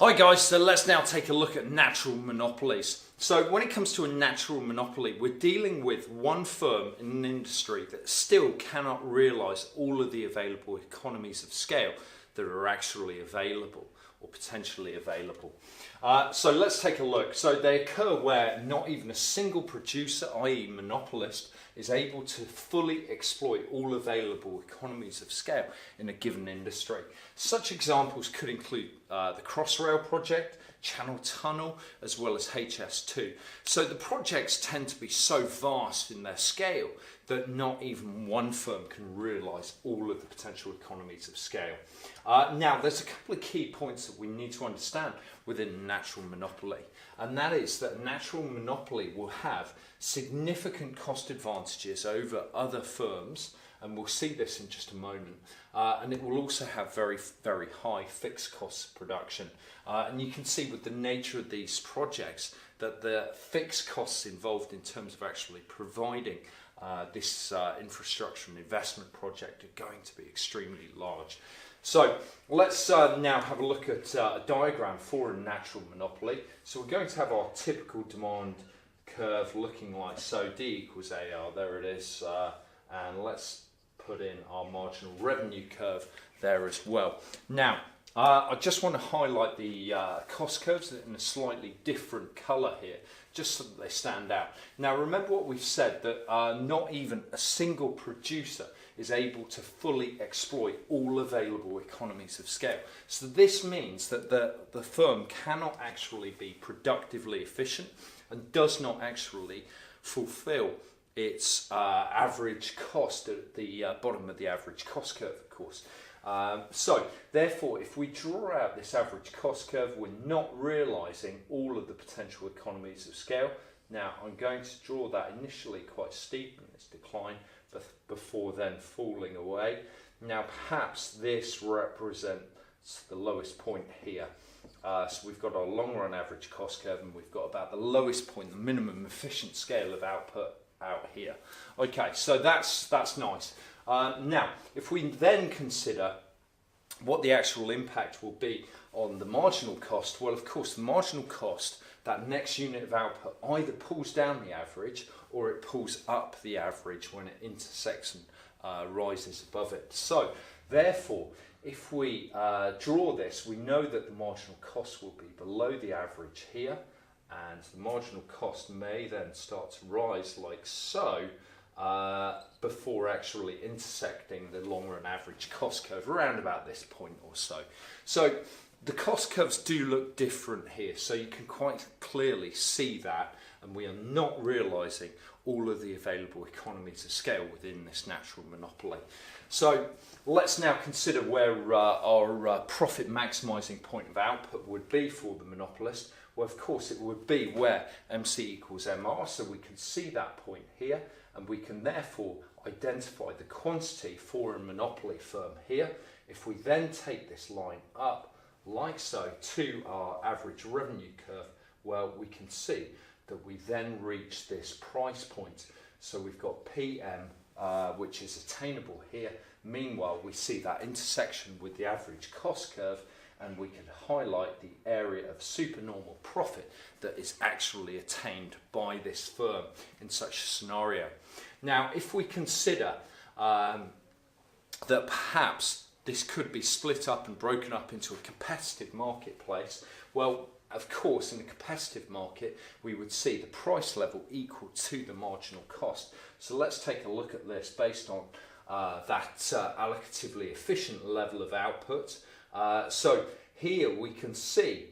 Hi guys, so let's now take a look at natural monopolies. So when it comes to a natural monopoly, we're dealing with one firm in an industry that still cannot realise all of the available economies of scale that are actually available or potentially available. So let's take a look. So they occur where not even a single producer, i.e. monopolist, is able to fully exploit all available economies of scale in a given industry. Such examples could include the Crossrail project, Channel Tunnel, as well as HS2. So the projects tend to be so vast in their scale that not even one firm can realise all of the potential economies of scale. Now, there's a couple of key points that we need to understand within a natural monopoly, and that is that a natural monopoly will have significant cost advantages over other firms, and we'll see this in just a moment, and it will also have very, very high fixed costs of production. And you can see with the nature of these projects that the fixed costs involved in terms of actually providing this infrastructure and investment project are going to be extremely large. So let's now have a look at a diagram for a natural monopoly. So we're going to have our typical demand curve looking like so. D equals AR, there it is, and let's put in our marginal revenue curve there as well. Now, I just want to highlight the cost curves in a slightly different colour here, just so that they stand out. Now remember what we've said, that not even a single producer is able to fully exploit all available economies of scale. So this means that the firm cannot actually be productively efficient and does not actually fulfill its average cost at the bottom of the average cost curve, of course. So therefore, if we draw out this average cost curve, we're not realising all of the potential economies of scale. Now I'm going to draw that initially quite steep in its decline before then falling away. Now perhaps this represents the lowest point here. So we've got our long run average cost curve, and we've got about the lowest point, the minimum efficient scale of output out here. Okay, so that's nice. Now, if we then consider what the actual impact will be on the marginal cost, well, of course, the marginal cost, that next unit of output, either pulls down the average or it pulls up the average when it intersects and rises above it. So, therefore, if we draw this, we know that the marginal cost will be below the average here, and the marginal cost may then start to rise like so, before actually intersecting the long run average cost curve around about this point or so. So the cost curves do look different here, so you can quite clearly see that, and we are not realising all of the available economies of scale within this natural monopoly. So let's now consider where our profit maximising point of output would be for the monopolist. Well, of course, it would be where MC equals MR, so we can see that point here, and we can therefore identify the quantity for a monopoly firm here. If we then take this line up like so to our average revenue curve, well, we can see that we then reach this price point. So we've got PM, which is attainable here. Meanwhile, we see that intersection with the average cost curve, and we can highlight the area of supernormal profit that is actually attained by this firm in such a scenario. Now, if we consider that perhaps this could be split up and broken up into a competitive marketplace, well, of course, in a competitive market, we would see the price level equal to the marginal cost. So let's take a look at this based on that allocatively efficient level of output. So here we can see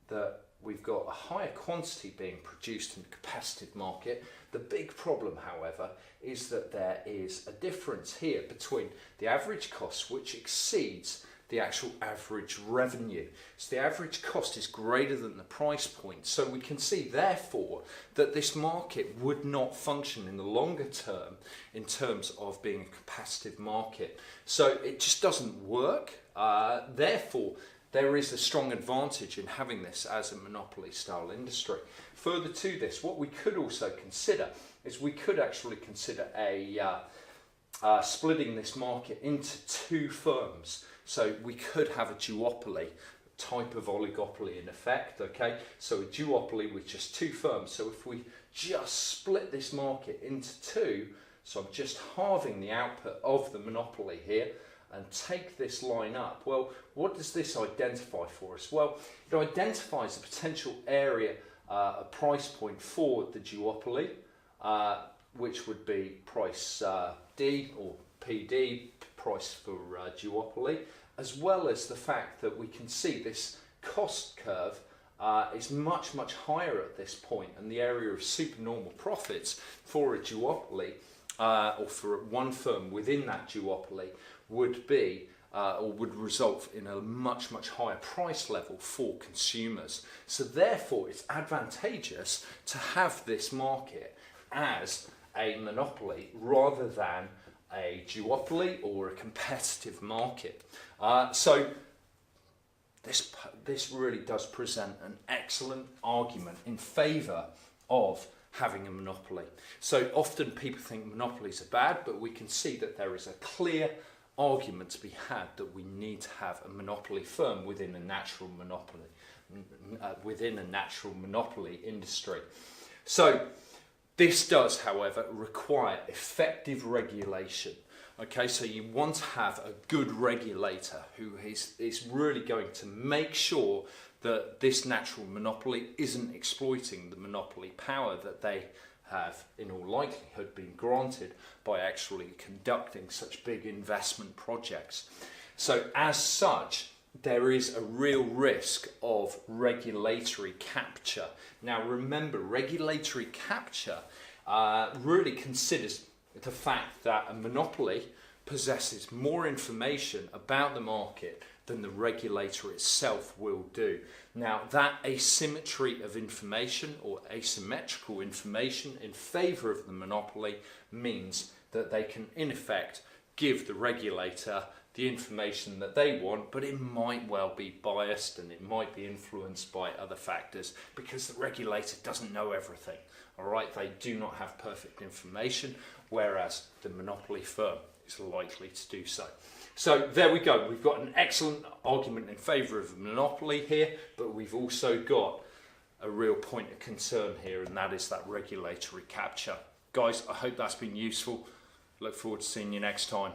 that we've got a higher quantity being produced in the competitive market. The big problem, however, is that there is a difference here between the average cost, which exceeds the actual average revenue. So the average cost is greater than the price point. So we can see, therefore, that this market would not function in the longer term in terms of being a competitive market. So it just doesn't work. Therefore, there is a strong advantage in having this as a monopoly style industry. Further to this, what we could also consider is we could actually consider splitting this market into two firms. So we could have a duopoly type of oligopoly in effect, okay? So a duopoly with just two firms. So if we just split this market into two, so I'm just halving the output of the monopoly here, and take this line up. Well, what does this identify for us? Well, it identifies a potential area, a price point for the duopoly, which would be price D or PD, price for duopoly, as well as the fact that we can see this cost curve is much, much higher at this point, and the area of supernormal profits for a duopoly or for one firm within that duopoly would be or would result in a much, much higher price level for consumers. So therefore it's advantageous to have this market as a monopoly rather than a duopoly or a competitive market. So this really does present an excellent argument in favour of having a monopoly. So often people think monopolies are bad, but we can see that there is a clear argument to be had that we need to have a monopoly firm within a natural monopoly industry. So this does, however, require effective regulation. Okay, so you want to have a good regulator who is really going to make sure that this natural monopoly isn't exploiting the monopoly power that they have in all likelihood been granted by actually conducting such big investment projects. So as such, there is a real risk of regulatory capture. Now remember, regulatory capture really considers the fact that a monopoly possesses more information about the market than the regulator itself will do. Now that asymmetry of information or asymmetrical information in favour of the monopoly means that they can in effect give the regulator the information that they want, but it might well be biased and it might be influenced by other factors because the regulator doesn't know everything. All right, they do not have perfect information, whereas the monopoly firm is likely to do so. So there we go. We've got an excellent argument in favour of a monopoly here, but we've also got a real point of concern here, and that is that regulatory capture. Guys, I hope that's been useful. Look forward to seeing you next time.